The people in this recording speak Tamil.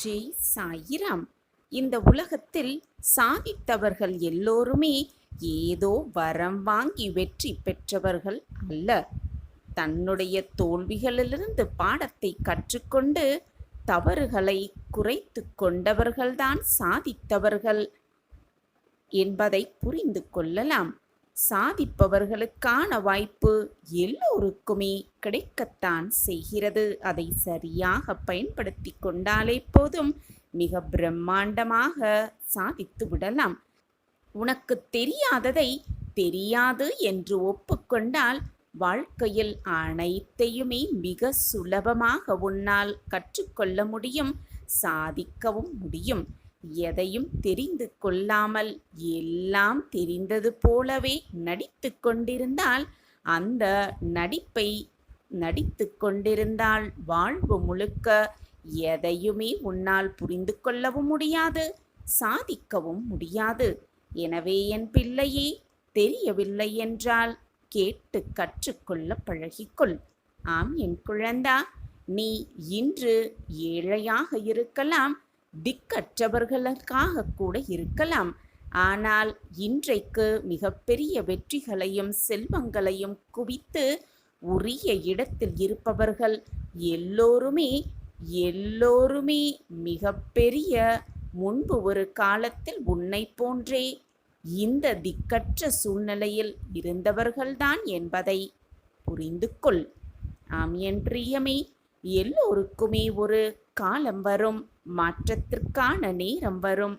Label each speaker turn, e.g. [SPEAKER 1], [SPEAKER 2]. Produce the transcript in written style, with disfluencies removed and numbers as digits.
[SPEAKER 1] ஜெய் சாயிராம். இந்த உலகத்தில் சாதித்தவர்கள் எல்லோருமே ஏதோ வரம் வாங்கி வெற்றி பெற்றவர்கள் அல்ல. தன்னுடைய தோல்விகளிலிருந்து பாடத்தை கற்றுக்கொண்டு தவறுகளை குறைத்து கொண்டவர்கள்தான் சாதித்தவர்கள் என்பதை புரிந்து கொள்ளலாம். சாதிப்பவர்களுக்கான வாய்ப்பு எல்லோருக்குமே கிடைக்கத்தான் செய்கிறது. அதை சரியாக பயன்படுத்தி கொண்டாலே போதும், மிக பிரம்மாண்டமாக சாதித்து விடலாம். உனக்கு தெரியாததை தெரியாது என்று ஒப்புக்கொண்டால் வாழ்க்கையில் அனைத்தையுமே மிக சுலபமாக உன்னால் கற்றுக்கொள்ள முடியும், சாதிக்கவும் முடியும். எதையும் தெரிந்து கொள்ளாமல் எல்லாம் தெரிந்தது போலவே நடித்து கொண்டிருந்தால் அந்த நடிப்பை நடித்து கொண்டிருந்தால் வாழ்வு முழுக்க எதையுமே உன்னால் புரிந்து கொள்ளவும் முடியாது, சாதிக்கவும் முடியாது. எனவே என் பிள்ளையே, தெரியவில்லை என்றால் கேட்டு கற்றுக்கொள்ள பழகிக்கொள். ஆம் என் குழந்தா, நீ இன்று ஏழையாக இருக்கலாம், திக்கற்றவர்களுக்காக கூட இருக்கலாம். ஆனால் இன்றைக்கு மிகப்பெரிய வெற்றிகளையும் செல்வங்களையும் குவித்து உரிய இடத்தில் இருப்பவர்கள் எல்லோருமே எல்லோருமே மிகப்பெரிய முன்பு ஒரு காலத்தில் உன்னை போன்றே இந்த திக்கற்ற சூழ்நிலையில் இருந்தவர்கள்தான் என்பதை புரிந்து கொள். ஆம் என் பிரியமே, எல்லோருக்குமே ஒரு காலம் வரும், மாற்றத்திற்கான நேரம் வரும்.